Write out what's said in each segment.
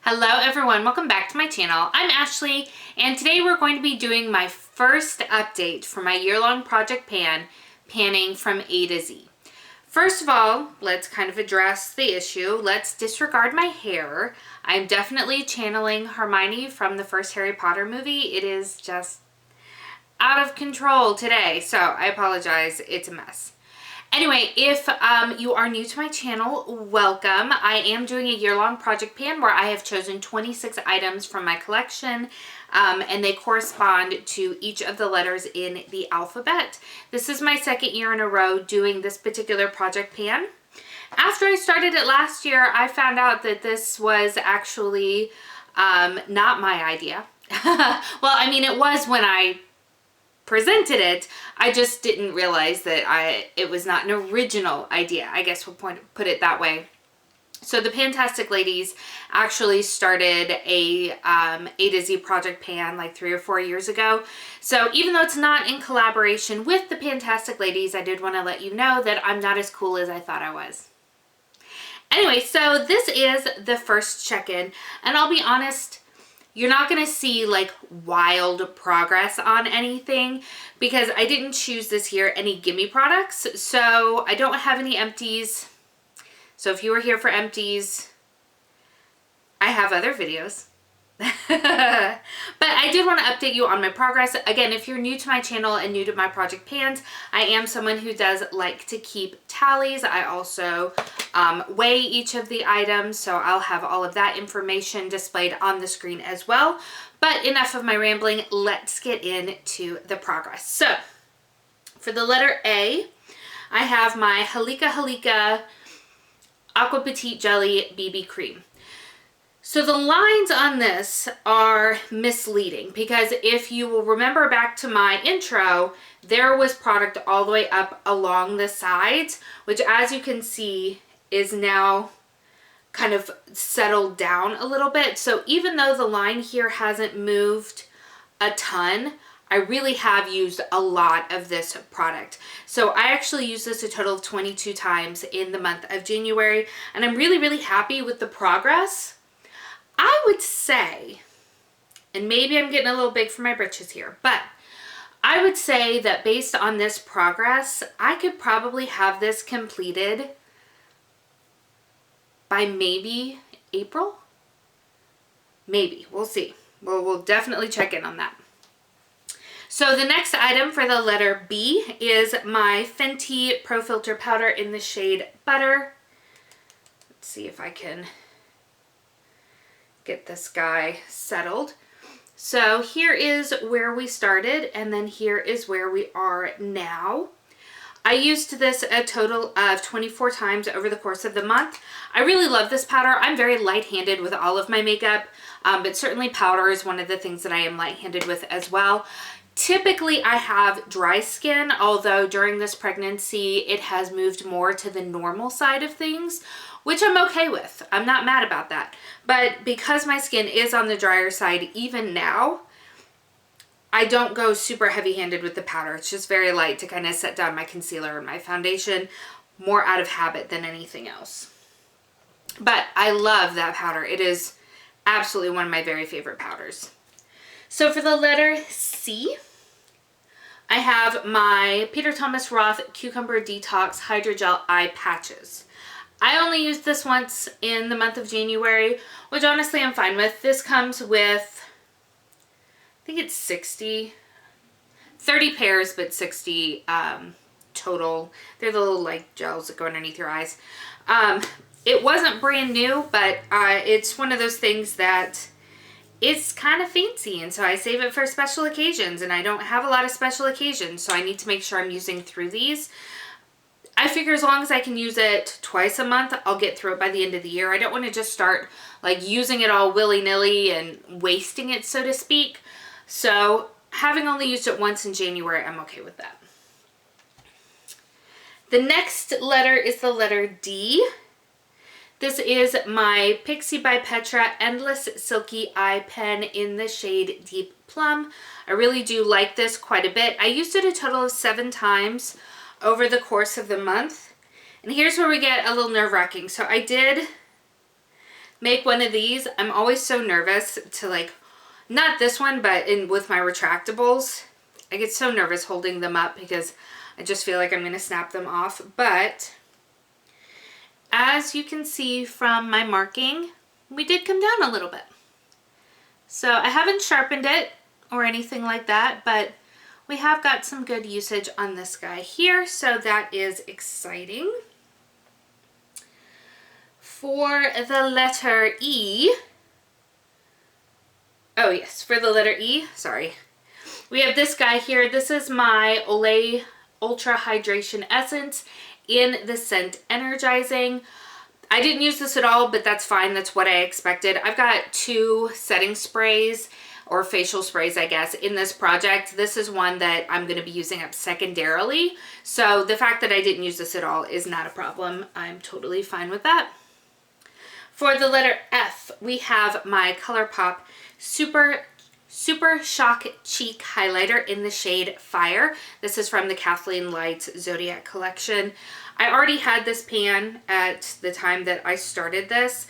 Hello everyone, welcome back to my channel. I'm Ashley and today we're going to be doing my first update for my year-long project panning from A to Z. First of all, let's kind of address the issue. Let's disregard my hair. I'm definitely channeling Hermione from the first Harry Potter movie. It is just out of control today, so I apologize, it's a mess. Anyway, if you are new to my channel, welcome. I am doing a year-long project pan where I have chosen 26 items from my collection and they correspond to each of the letters in the alphabet. This is my second year in a row doing this particular project pan. After I started it last year, I found out that this was actually not my idea. Well, I mean, it was when I presented it. I just didn't realize that it was not an original idea. I guess we'll put it that way. So the Fantastic Ladies actually started a to Z project pan like 3 or 4 years ago. So even though it's not in collaboration with the Fantastic Ladies, I did want to let you know that I'm not as cool as I thought I was. Anyway, so this is the first check-in, and I'll be honest, you're not going to see like wild progress on anything because I didn't choose this year any gimme products. So I don't have any empties. So if you were here for empties, I have other videos. But I did want to update you on my progress. Again, if you're new to my channel and new to my project pans, I am someone who does like to keep tallies. I also weigh each of the items, so I'll have all of that information displayed on the screen as well. But enough of my rambling, let's get into the progress. So for the letter A, I have my Halika Aqua Petite Jelly BB Cream. So the lines on this are misleading because if you will remember back to my intro, there was product all the way up along the sides, which as you can see is now kind of settled down a little bit. So even though the line here hasn't moved a ton, I really have used a lot of this product. So I actually used this a total of 22 times in the month of January, and I'm really happy with the progress. I would say, and maybe I'm getting a little big for my britches here, but I would say that based on this progress, I could probably have this completed by maybe April? Maybe, we'll see. We'll definitely check in on that. So the next item for the letter B is my Fenty Pro Filter Powder in the shade Butter. Let's see if I can get this guy settled. So here is where we started, and then here is where we are now. I used this a total of 24 times over the course of the month. I really love this powder. I'm very light-handed with all of my makeup, but certainly powder is one of the things that I am light-handed with as well. Typically I have dry skin, although during this pregnancy it has moved more to the normal side of things, which I'm okay with. I'm not mad about that. But because my skin is on the drier side even now, I don't go super heavy-handed with the powder. It's just very light to kind of set down my concealer and my foundation, more out of habit than anything else. But I love that powder. It is absolutely one of my very favorite powders. So for the letter C, I have my Peter Thomas Roth Cucumber Detox Hydrogel Eye Patches. I only used this once in the month of January, which honestly I'm fine with. This comes with, I think it's 30 pairs, but 60 total. They're the little like gels that go underneath your eyes. It wasn't brand new, but it's one of those things that it's kind of fancy, and so I save it for special occasions, and I don't have a lot of special occasions, so I need to make sure I'm using through these. I figure as long as I can use it twice a month, I'll get through it by the end of the year. I don't want to just start like using it all willy-nilly and wasting it, so to speak. So having only used it once in January, I'm okay with that. The next letter is the letter D. This is my Pixie by Petra Endless Silky Eye Pen in the shade Deep Plum. I really do like this quite a bit. I used it a total of 7 times over the course of the month. And here's where we get a little nerve-wracking. So I did make one of these, I'm always so nervous to like, not this one, but with my retractables, I get so nervous holding them up because I just feel like I'm going to snap them off. But as you can see from my marking, we did come down a little bit. So I haven't sharpened it or anything like that, but we have got some good usage on this guy here, so that is exciting. For the letter E, oh yes, for the letter E, sorry. We have this guy here. This is my Olay Ultra Hydration Essence in the scent Energizing. I didn't use this at all, but that's fine. That's what I expected. I've got 2 setting sprays, or facial sprays, I guess, in this project. This is one that I'm going to be using up secondarily. So the fact that I didn't use this at all is not a problem. I'm totally fine with that. For the letter F, we have my ColourPop Super Shock Cheek Highlighter in the shade Fire. This is from the Kathleen Lights Zodiac Collection. I already had this pan at the time that I started this,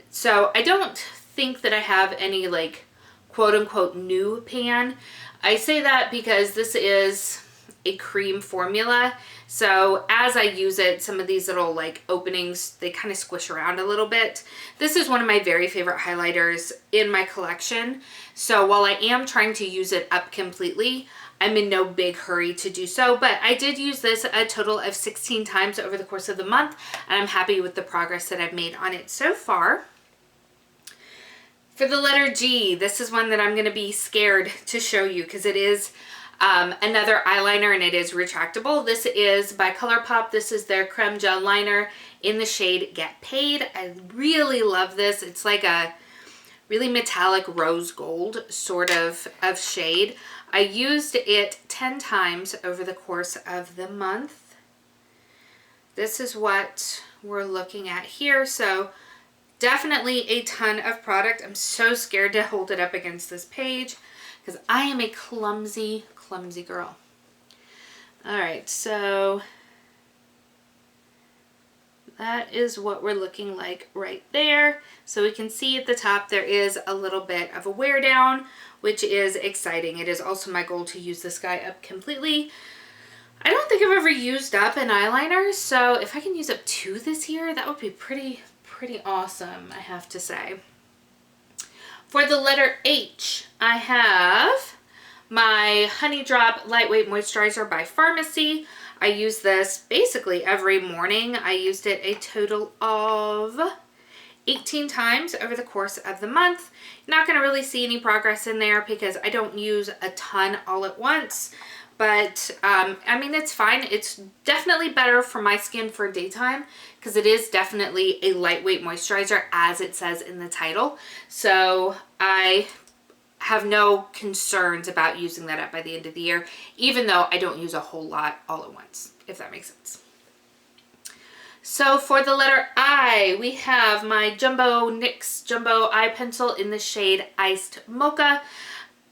so I don't think that I have any like quote-unquote new pan. I say that because this is a cream formula, so as I use it, some of these little like openings, they kind of squish around a little bit. This is one of my very favorite highlighters in my collection, so while I am trying to use it up completely, I'm in no big hurry to do so, but I did use this a total of 16 times over the course of the month, and I'm happy with the progress that I've made on it so far. For the letter G, this is one that I'm going to be scared to show you because it is another eyeliner and it is retractable. This is by ColourPop. This is their Creme Gel Liner in the shade Get Paid. I really love this. It's like a really metallic rose gold sort of shade. I used it 10 times over the course of the month. This is what we're looking at here. So definitely a ton of product. I'm so scared to hold it up against this page because I am a clumsy girl. All right, so that is what we're looking like right there. So we can see at the top there is a little bit of a wear down, which is exciting. It is also my goal to use this guy up completely. I don't think I've ever used up an eyeliner, so if I can use up 2 this year, that would be pretty awesome, I have to say. For the letter H, I have my Honey Drop Lightweight Moisturizer by Pharmacy. I use this basically every morning. I used it a total of 18 times over the course of the month. You're not going to really see any progress in there because I don't use a ton all at once. But, I mean, it's fine. It's definitely better for my skin for daytime because it is definitely a lightweight moisturizer as it says in the title. So I have no concerns about using that up by the end of the year, even though I don't use a whole lot all at once, if that makes sense. So for the letter I, we have my NYX Jumbo Eye Pencil in the shade Iced Mocha.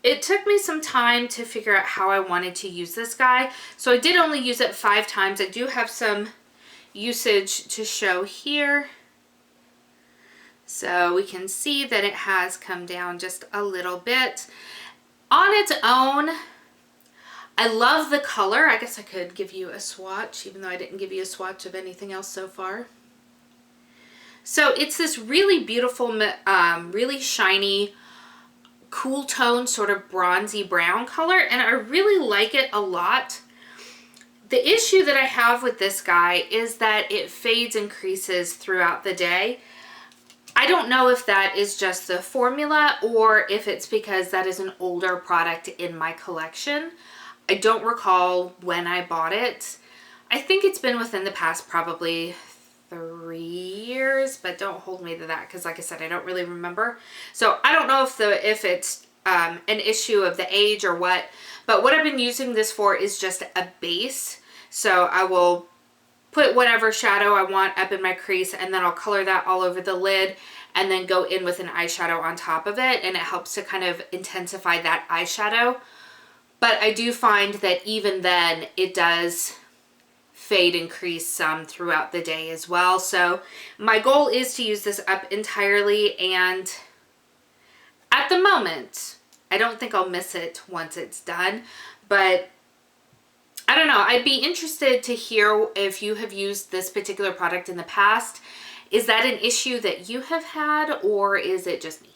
It took me some time to figure out how I wanted to use this guy. So I did only use it 5 times. I do have some usage to show here. So we can see that it has come down just a little bit. On its own, I love the color. I guess I could give you a swatch, even though I didn't give you a swatch of anything else so far. So it's this really beautiful, really shiny, cool tone, sort of bronzy brown color, and I really like it a lot. The issue that I have with this guy is that it fades and creases throughout the day. I don't know if that is just the formula or if it's because that is an older product in my collection. I don't recall when I bought it. I think it's been within the past probably 3 years, but don't hold me to that because like I said, I don't really remember. So I don't know if it's an issue of the age or what, but what I've been using this for is just a base. So I will put whatever shadow I want up in my crease and then I'll color that all over the lid and then go in with an eyeshadow on top of it, and it helps to kind of intensify that eyeshadow. But I do find that even then it does fade and crease some throughout the day as well. So my goal is to use this up entirely, and at the moment, I don't think I'll miss it once it's done, but I don't know. I'd be interested to hear if you have used this particular product in the past. Is that an issue that you have had, or is it just me?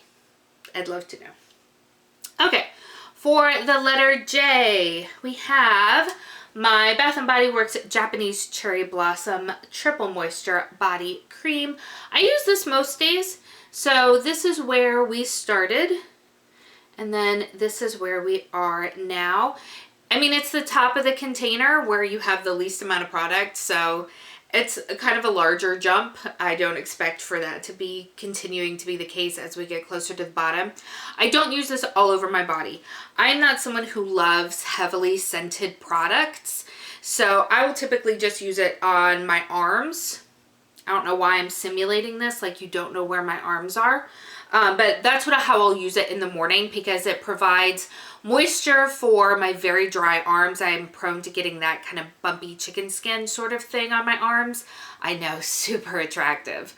I'd love to know. Okay, for the letter J, we have my Bath & Body Works Japanese Cherry Blossom Triple Moisture Body Cream. I use this most days, so this is where we started, and then this is where we are now. I mean, it's the top of the container where you have the least amount of product, so it's kind of a larger jump. I don't expect for that to be continuing to be the case as we get closer to the bottom. I don't use this all over my body. I'm not someone who loves heavily scented products, so I will typically just use it on my arms. I don't know why I'm simulating this, like you don't know where my arms are. But that's how I'll use it in the morning, because it provides moisture for my very dry arms. I'm prone to getting that kind of bumpy chicken skin sort of thing on my arms. I know, super attractive.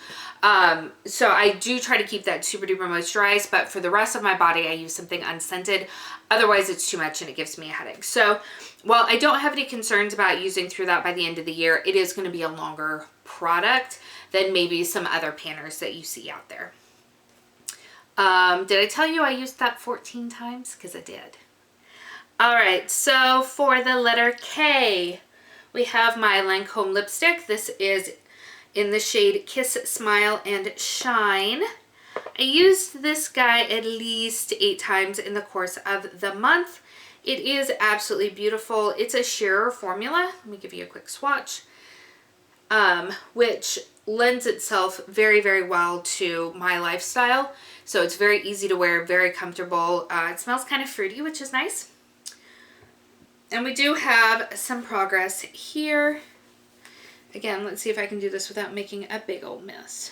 So I do try to keep that super duper moisturized, but for the rest of my body, I use something unscented. Otherwise, it's too much and it gives me a headache. So while I don't have any concerns about using through that by the end of the year, it is going to be a longer product than maybe some other panners that you see out there. Did I tell you I used that 14 times? Because I did. All right, so for the letter K, we have my Lancome lipstick. This is in the shade Kiss, Smile, and Shine. I used this guy at least 8 times in the course of the month. It is absolutely beautiful. It's a sheer formula. Let me give you a quick swatch, which lends itself very, very well to my lifestyle. So it's very easy to wear, very comfortable. It smells kind of fruity, which is nice. And we do have some progress here. Again, let's see if I can do this without making a big old mess.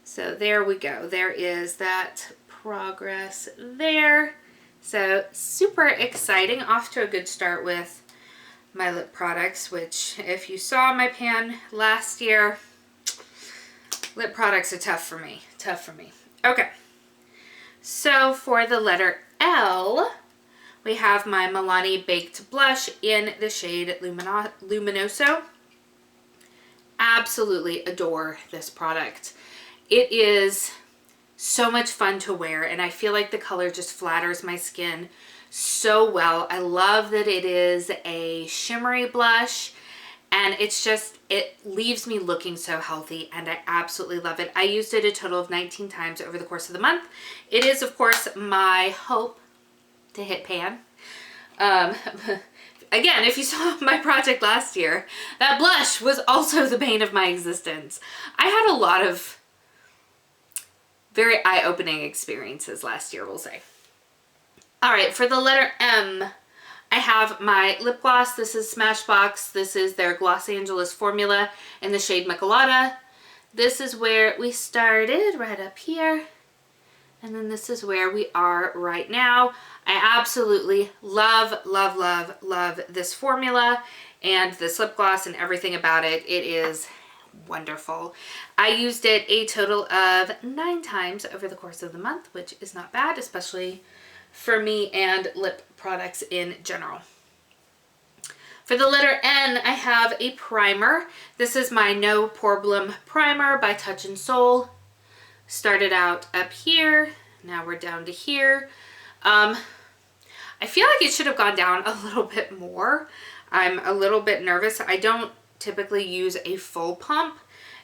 So there we go. There is that progress there. So super exciting. Off to a good start with my lip products, which if you saw my pan last year, lip products are tough for me. Tough for me. Okay. So for the letter L, we have my Milani Baked Blush in the shade Luminoso. Absolutely adore this product. It is so much fun to wear, and I feel like the color just flatters my skin so well. I love that it is a shimmery blush, and it's just, it leaves me looking so healthy, and I absolutely love it. I used it a total of 19 times over the course of the month. It is, of course, my hope to hit pan. Again, if you saw my project last year, that blush was also the bane of my existence. I had a lot of very eye-opening experiences last year, we'll say. All right, for the letter M, I have my lip gloss. This is Smashbox. This is their Los Angeles formula in the shade Michelada. This is where we started, right up here. And then this is where we are right now. I absolutely love, love, love, love this formula and this lip gloss and everything about it. It is wonderful. I used it a total of 9 times over the course of the month, which is not bad, especially for me and lip products in general. For the letter N, I have a primer. This is my No Problem Primer by Touch in Soul. Started out up here, now we're down to here. I feel like it should have gone down a little bit more. I'm a little bit nervous. I don't typically use a full pump,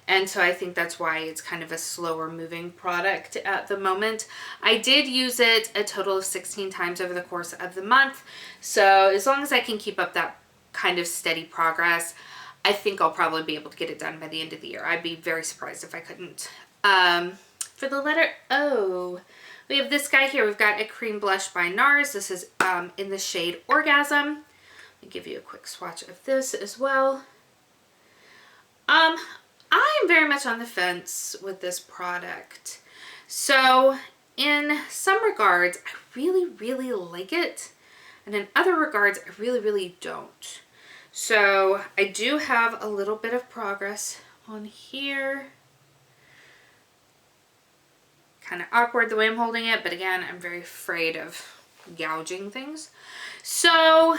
and so I think that's why it's kind of a slower moving product at the moment. I did use it a total of 16 times over the course of the month, so as long as I can keep up that kind of steady progress, I think I'll probably be able to get it done by the end of the year. I'd be very surprised if I couldn't. For the letter O, we have this guy here. We've got a cream blush by NARS. This is in the shade Orgasm. Let me give you a quick swatch of this as well. I'm very much on the fence with this product. So in some regards, I really, really like it. And in other regards, I really, really don't. So I do have a little bit of progress on here. Kind of awkward the way I'm holding it, but again, I'm very afraid of gouging things. So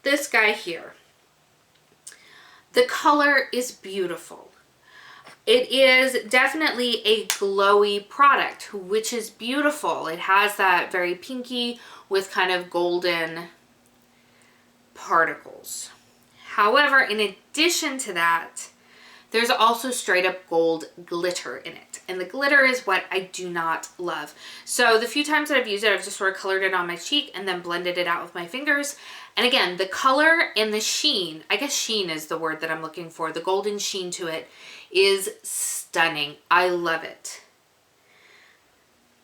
this guy here, the color is beautiful. It is definitely a glowy product, which is beautiful. It has that very pinky with kind of golden particles. However, in addition to that, there's also straight up gold glitter in it. And the glitter is what I do not love. So the few times that I've used it, I've just sort of colored it on my cheek and then blended it out with my fingers. And again, the color and the sheen, I guess sheen is the word that I'm looking for. The golden sheen to it is stunning. I love it.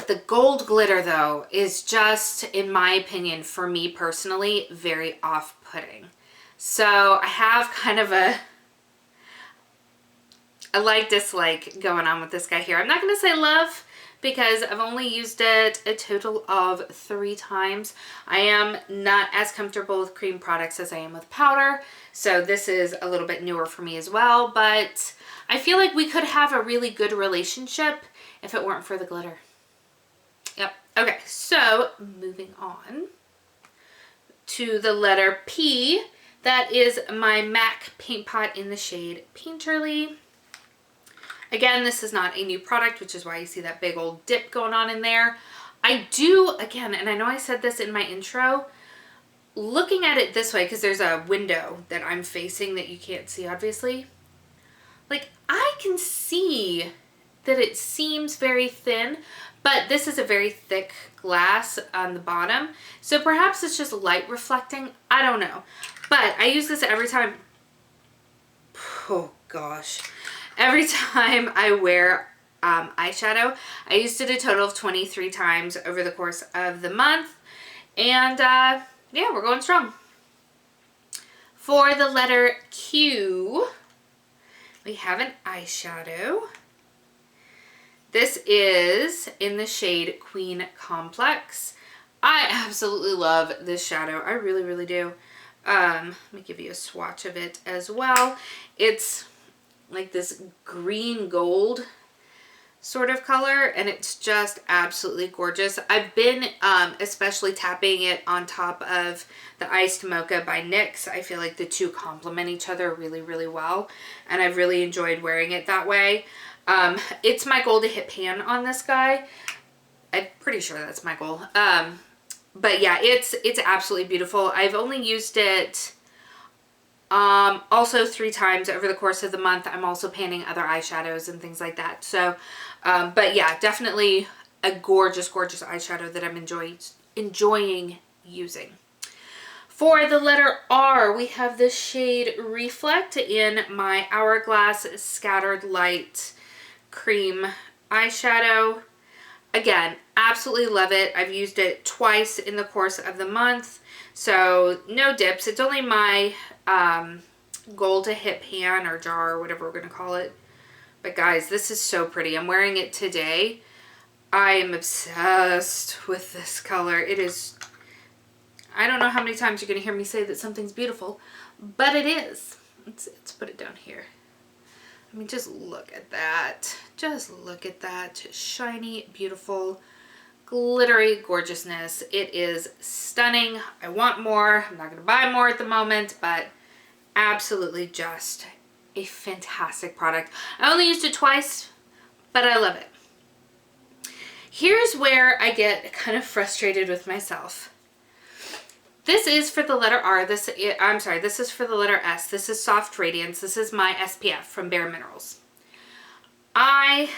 The gold glitter though is just, in my opinion, for me personally, very off-putting. So I have kind of a like-dislike going on with this guy here. I'm not going to say love because I've only used it a total of 3 times. I am not as comfortable with cream products as I am with powder, so this is a little bit newer for me as well, but I feel like we could have a really good relationship if it weren't for the glitter. Yep. Okay, so moving on to the letter P. That is my MAC paint pot in the shade Painterly. Again, this is not a new product, which is why you see that big old dip going on in there. I do, again, and I know I said this in my intro, looking at it this way, because there's a window that I'm facing that you can't see, obviously. Like, I can see that it seems very thin, but this is a very thick glass on the bottom. So perhaps it's just light reflecting. I don't know. But I use this every time. Oh, gosh. Every time I wear eyeshadow. I used it a total of 23 times over the course of the month. And yeah, we're going strong. For the letter Q, we have an eyeshadow. This is in the shade Queen Complex. I absolutely love this shadow. I really, really do. Let me give you a swatch of it as well. It's like this green gold sort of color, and it's just absolutely gorgeous. I've been especially tapping it on top of the Iced Mocha by NYX. I feel like the two complement each other really, really well, and I've really enjoyed wearing it that way. It's my goal to hit pan on this guy. I'm pretty sure that's my goal. But yeah, it's absolutely beautiful. I've only used it also 3 times over the course of the month. I'm also panning other eyeshadows and things like that. So, but yeah, definitely a gorgeous, gorgeous eyeshadow that I'm enjoying using. For the letter R, we have the shade Reflect in my Hourglass Scattered Light Cream eyeshadow. Again, absolutely love it. I've used it twice in the course of the month. So no dips. It's only my goal to hit pan or jar or whatever we're going to call it. But guys, this is so pretty. I'm wearing it today. I am obsessed with this color. It is, I don't know how many times you're going to hear me say that something's beautiful, but it is. Let's put it down here. I mean, just look at that. Just look at that shiny, beautiful, glittery gorgeousness. It is stunning. I want more. I'm not going to buy more at the moment, but absolutely just a fantastic product. I only used it twice, but I love it. Here's where I get kind of frustrated with myself. This is for the letter R. This is for the letter S. This is Soft Radiance. This is my SPF from Bare Minerals. I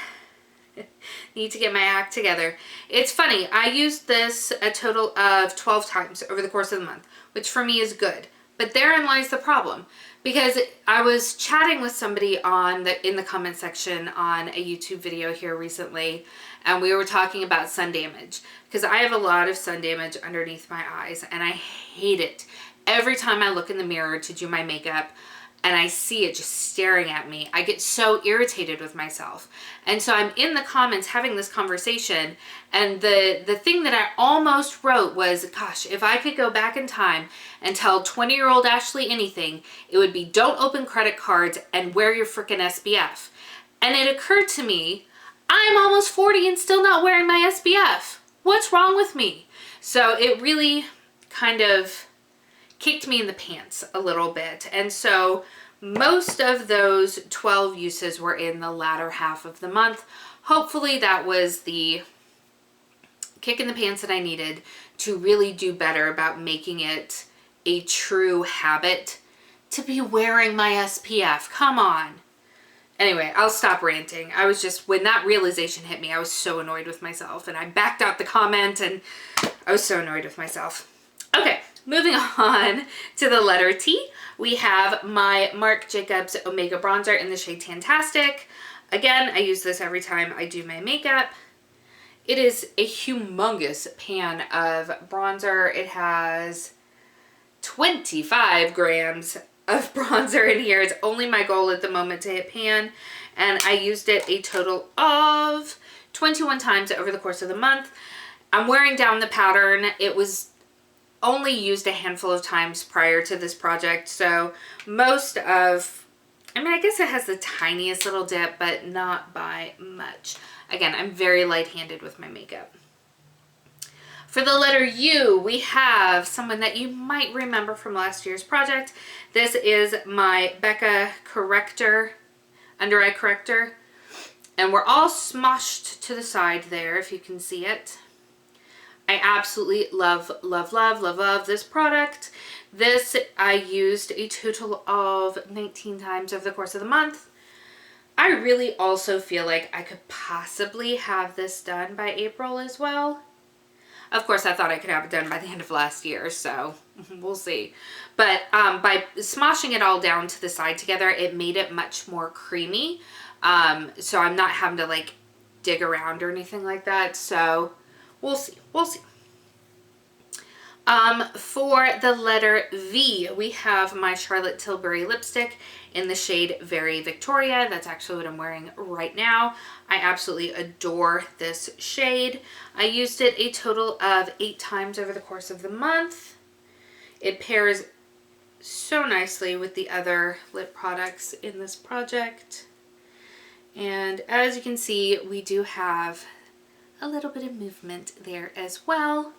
need to get my act together. It's funny. I used this a total of 12 times over the course of the month, which for me is good. But therein lies the problem, because I was chatting with somebody in the comment section on a YouTube video here recently, and we were talking about sun damage, because I have a lot of sun damage underneath my eyes, and I hate it. Every time I look in the mirror to do my makeup, and I see it just staring at me, I get so irritated with myself. And so I'm in the comments having this conversation, and the thing that I almost wrote was, gosh, if I could go back in time and tell 20-year-old Ashley anything, it would be don't open credit cards and wear your freaking SPF. And it occurred to me, I'm almost 40 and still not wearing my SPF. What's wrong with me? So it really kind of kicked me in the pants a little bit. And so most of those 12 uses were in the latter half of the month. Hopefully that was the kick in the pants that I needed to really do better about making it a true habit to be wearing my SPF. Come on. Anyway, I'll stop ranting. I was just, when that realization hit me, I was so annoyed with myself, and I backed out the comment, and I was so annoyed with myself. Okay, moving on to the letter T, we have my Marc Jacobs Omega Bronzer in the shade Tantastic. Again, I use this every time I do my makeup. It is a humongous pan of bronzer. It has 25 grams of bronzer in here. It's only my goal at the moment to hit pan, and I used it a total of 21 times over the course of the month. I'm wearing down the pattern. It was only used a handful of times prior to this project, so most of, I mean, I guess it has the tiniest little dip, but not by much. Again, I'm very light-handed with my makeup. For the letter U, we have someone that you might remember from last year's project. This is my Becca corrector, under eye corrector. And we're all smoshed to the side there, if you can see it. I absolutely love, love, love, love, love this product. This I used a total of 19 times over the course of the month. I really also feel like I could possibly have this done by April as well. Of course, I thought I could have it done by the end of last year, so we'll see. But by smoshing it all down to the side together, it made it much more creamy. So I'm not having to like dig around or anything like that. So we'll see. We'll see. For the letter V, we have my Charlotte Tilbury lipstick in the shade Very Victoria. That's actually what I'm wearing right now. I absolutely adore this shade. I used it a total of 8 times over the course of the month. It pairs so nicely with the other lip products in this project. And as you can see, we do have a little bit of movement there as well.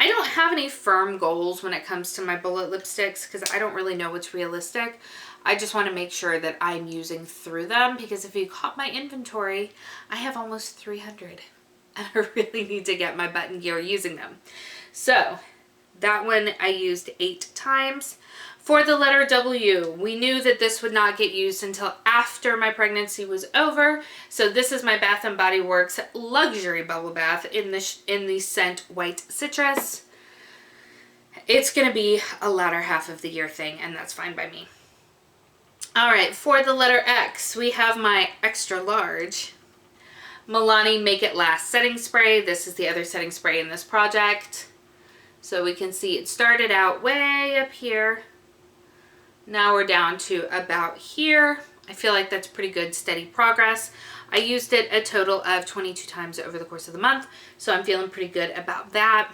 I don't have any firm goals when it comes to my bullet lipsticks because I don't really know what's realistic. I just want to make sure that I'm using through them, because if you caught my inventory, I have almost 300 and I really need to get my butt in gear using them. So that one I used 8 times. For the letter W, we knew that this would not get used until after my pregnancy was over. So this is my Bath & Body Works Luxury Bubble Bath in the scent White Citrus. It's going to be a latter half of the year thing, and that's fine by me. All right, for the letter X, we have my extra large Milani Make It Last setting spray. This is the other setting spray in this project. So we can see it started out way up here. Now we're down to about here. I feel like that's pretty good, steady progress. I used it a total of 22 times over the course of the month, so I'm feeling pretty good about that.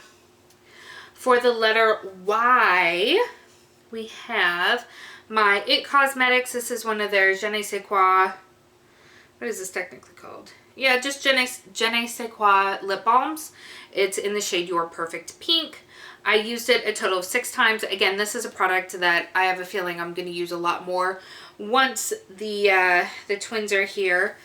For the letter Y, we have my IT Cosmetics. This is one of their Je ne sais quoi. What is this technically called? Yeah, just Je ne sais quoi lip balms. It's in the shade Your Perfect Pink. I used it a total of 6 times. Again, this is a product that I have a feeling I'm going to use a lot more once the twins are here.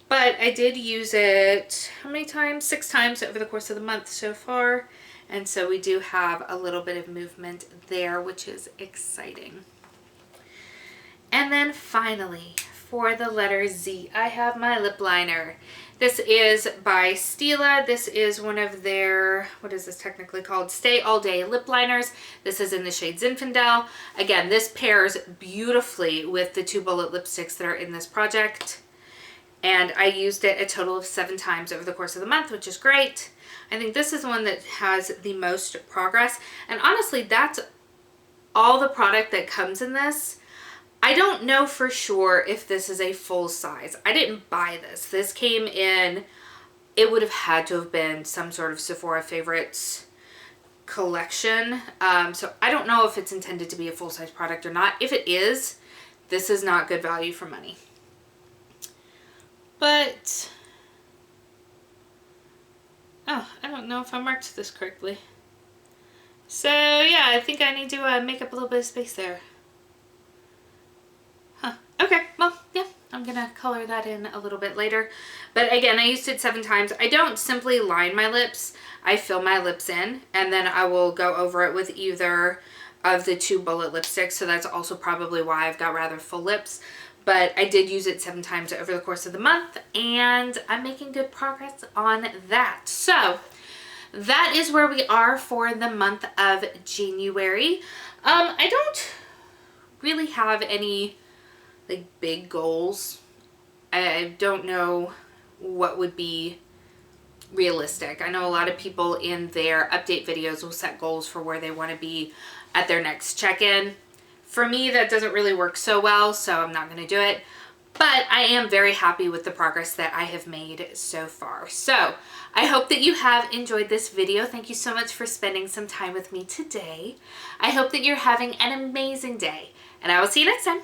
But I did use it, how many times? 6 times over the course of the month so far. And so we do have a little bit of movement there, which is exciting. And then finally, for the letter Z, I have my lip liner. This is by Stila. This is one of their, what is this technically called? Stay All Day lip liners. This is in the shade Zinfandel. Again, this pairs beautifully with the 2 bullet lipsticks that are in this project. And I used it a total of 7 times over the course of the month, which is great. I think this is the one that has the most progress. And honestly, that's all the product that comes in this. I don't know for sure if this is a full size. I didn't buy this. This came in, it would have had to have been some sort of Sephora Favorites collection. So I don't know if it's intended to be a full-size product or not. If it is, this is not good value for money. But, oh, I don't know if I marked this correctly. So yeah, I think I need to make up a little bit of space there. Huh. Okay, well, yeah, I'm gonna color that in a little bit later. But again, I used it 7 times. I don't simply line my lips. I fill my lips in, and then I will go over it with either of the 2 bullet lipsticks. So that's also probably why I've got rather full lips. But I did use it 7 times over the course of the month, and I'm making good progress on that. So that is where we are for the month of January. I don't really have any like big goals. I don't know what would be realistic. I know a lot of people in their update videos will set goals for where they want to be at their next check-in. For me, that doesn't really work so well, so I'm not going to do it. But I am very happy with the progress that I have made so far. So I hope that you have enjoyed this video. Thank you so much for spending some time with me today. I hope that you're having an amazing day, and I will see you next time.